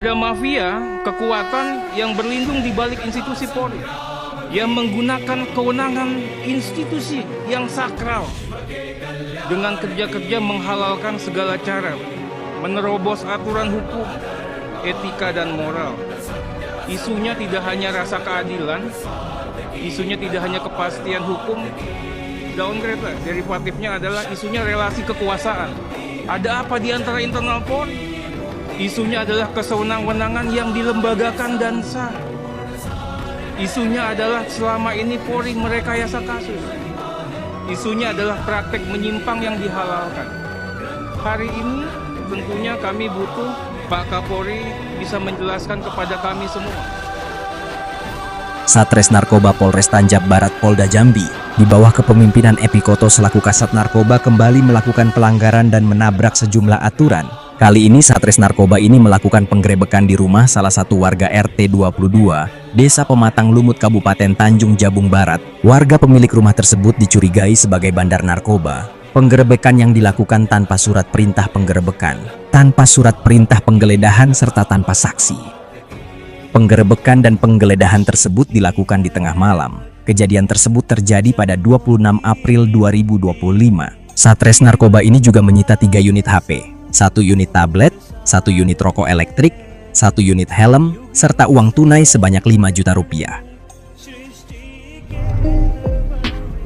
Ada mafia kekuatan yang berlindung di balik institusi Polri, yang menggunakan kewenangan institusi yang sakral dengan kerja-kerja menghalalkan segala cara, menerobos aturan hukum, etika dan moral. Isunya tidak hanya rasa keadilan, isunya tidak hanya kepastian hukum, downgrade derivatifnya adalah isunya relasi kekuasaan. Ada apa di antara internal Polri? Isunya adalah kesewenang-wenangan yang dilembagakan dan sah. Isunya adalah selama ini Polri merekayasa kasus. Isunya adalah praktek menyimpang yang dihalalkan. Hari ini tentunya kami butuh Pak Kapolri bisa menjelaskan kepada kami semua. Satres Narkoba Polres Tanjab Barat Polda Jambi di bawah kepemimpinan Epi Koto selaku Kasat Narkoba kembali melakukan pelanggaran dan menabrak sejumlah aturan. Kali ini Satres Narkoba ini melakukan penggerebekan di rumah salah satu warga RT 22, Desa Pematang Lumut, Kabupaten Tanjung Jabung Barat. Warga pemilik rumah tersebut dicurigai sebagai bandar narkoba. Penggerebekan yang dilakukan tanpa surat perintah penggerebekan, tanpa surat perintah penggeledahan serta tanpa saksi. Penggerebekan dan penggeledahan tersebut dilakukan di tengah malam. Kejadian tersebut terjadi pada 26 April 2025. Satres Narkoba ini juga menyita 3 unit HP. 1 unit tablet, 1 unit rokok elektrik, 1 unit helm, serta uang tunai sebanyak 5 juta rupiah.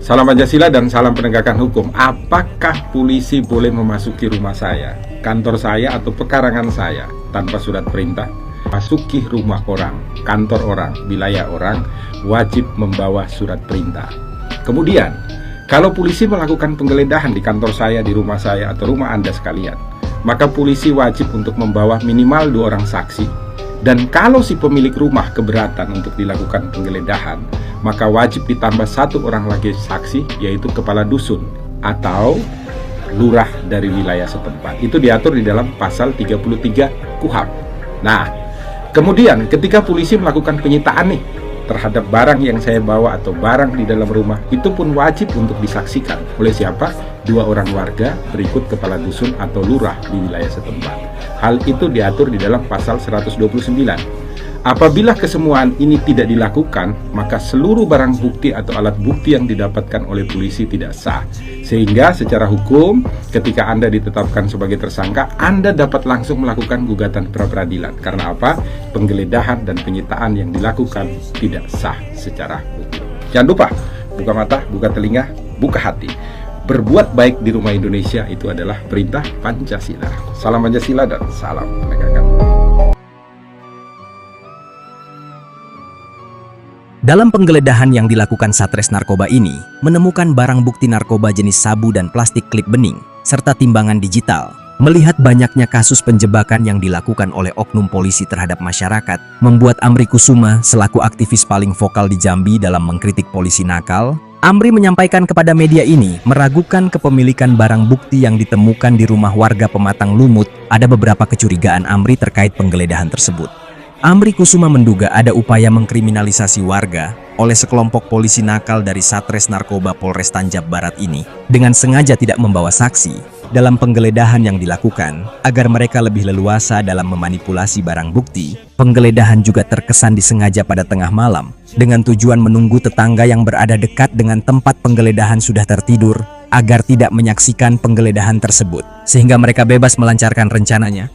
Salam Pancasila dan salam penegakan hukum. Apakah polisi boleh memasuki rumah saya, kantor saya, atau pekarangan saya tanpa surat perintah? Masuki rumah orang, kantor orang, wilayah orang, wajib membawa surat perintah. Kemudian, kalau polisi melakukan penggeledahan di kantor saya, di rumah saya, atau rumah Anda sekalian, maka polisi wajib untuk membawa minimal 2 orang saksi. Dan kalau si pemilik rumah keberatan untuk dilakukan penggeledahan, maka wajib ditambah 1 orang lagi saksi, yaitu kepala dusun atau lurah dari wilayah setempat. Itu diatur di dalam pasal 33 KUHP. Nah, kemudian ketika polisi melakukan penyitaan nih terhadap barang yang saya bawa atau barang di dalam rumah, itu pun wajib untuk disaksikan oleh siapa? 2 orang warga berikut kepala dusun atau lurah di wilayah setempat. Hal itu diatur di dalam pasal 129. Apabila kesemuaan ini tidak dilakukan, maka seluruh barang bukti atau alat bukti yang didapatkan oleh polisi tidak sah. Sehingga secara hukum, ketika Anda ditetapkan sebagai tersangka, Anda dapat langsung melakukan gugatan pra-peradilan. Karena apa? Penggeledahan dan penyitaan yang dilakukan tidak sah secara hukum. Jangan lupa, buka mata, buka telinga, buka hati. Berbuat baik di rumah Indonesia itu adalah perintah Pancasila. Salam Pancasila dan salam penegakan hukum. Dalam penggeledahan yang dilakukan Satres Narkoba ini, menemukan barang bukti narkoba jenis sabu dan plastik klip bening, serta timbangan digital. Melihat banyaknya kasus penjebakan yang dilakukan oleh oknum polisi terhadap masyarakat, membuat Amri Kusuma selaku aktivis paling vokal di Jambi dalam mengkritik polisi nakal. Amri menyampaikan kepada media ini meragukan kepemilikan barang bukti yang ditemukan di rumah warga Pematang Lumut. Ada beberapa kecurigaan Amri terkait penggeledahan tersebut. Amri Kusuma menduga ada upaya mengkriminalisasi warga oleh sekelompok polisi nakal dari Satres Narkoba Polres Tanjab Barat ini dengan sengaja tidak membawa saksi dalam penggeledahan yang dilakukan agar mereka lebih leluasa dalam memanipulasi barang bukti. Penggeledahan juga terkesan disengaja pada tengah malam dengan tujuan menunggu tetangga yang berada dekat dengan tempat penggeledahan sudah tertidur agar tidak menyaksikan penggeledahan tersebut sehingga mereka bebas melancarkan rencananya.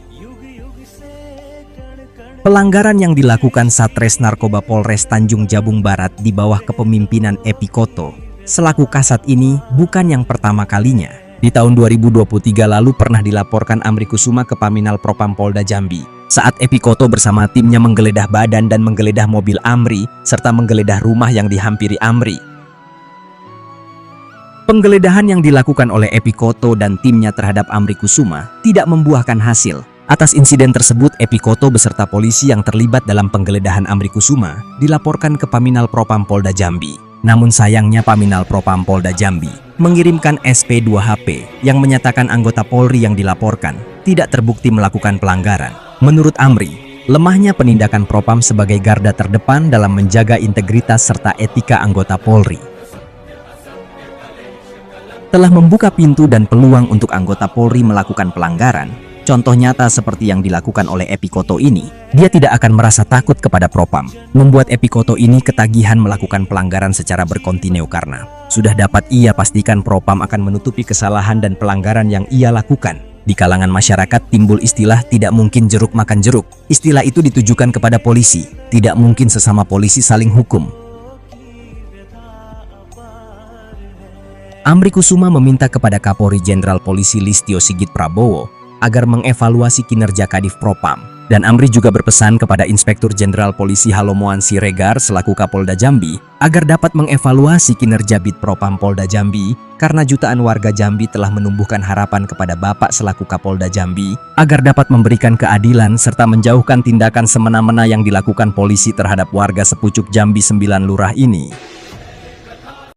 Pelanggaran yang dilakukan Satres Narkoba Polres Tanjung Jabung Barat di bawah kepemimpinan Epi Koto selaku Kasat ini bukan yang pertama kalinya. Di tahun 2023 lalu pernah dilaporkan Amri Kusuma ke Paminal Propam Polda Jambi saat Epi Koto bersama timnya menggeledah badan dan menggeledah mobil Amri serta menggeledah rumah yang dihampiri Amri. Penggeledahan yang dilakukan oleh Epi Koto dan timnya terhadap Amri Kusuma tidak membuahkan hasil. Atas insiden tersebut, Epi Koto beserta polisi yang terlibat dalam penggeledahan Amri Kusuma dilaporkan ke Paminal Propam Polda Jambi. Namun sayangnya Paminal Propam Polda Jambi mengirimkan SP 2HP yang menyatakan anggota Polri yang dilaporkan tidak terbukti melakukan pelanggaran. Menurut Amri, lemahnya penindakan Propam sebagai garda terdepan dalam menjaga integritas serta etika anggota Polri telah membuka pintu dan peluang untuk anggota Polri melakukan pelanggaran. contoh nyata seperti yang dilakukan oleh Epy Koto ini, dia tidak akan merasa takut kepada Propam. Membuat Epy Koto ini ketagihan melakukan pelanggaran secara berkontinu karena sudah dapat ia pastikan Propam akan menutupi kesalahan dan pelanggaran yang ia lakukan. Di kalangan masyarakat timbul istilah tidak mungkin jeruk makan jeruk. Istilah itu ditujukan kepada polisi. Tidak mungkin sesama polisi saling hukum. Amri Kusuma meminta kepada Kapolri Jenderal Polisi Listio Sigit Prabowo agar mengevaluasi kinerja Kadif Propam. Dan Amri juga berpesan kepada Inspektur Jenderal Polisi Halomoan Siregar selaku Kapolda Jambi agar dapat mengevaluasi kinerja Bid Propam Polda Jambi karena jutaan warga Jambi telah menumbuhkan harapan kepada Bapak selaku Kapolda Jambi agar dapat memberikan keadilan serta menjauhkan tindakan semena-mena yang dilakukan polisi terhadap warga sepucuk Jambi 9 Lurah ini.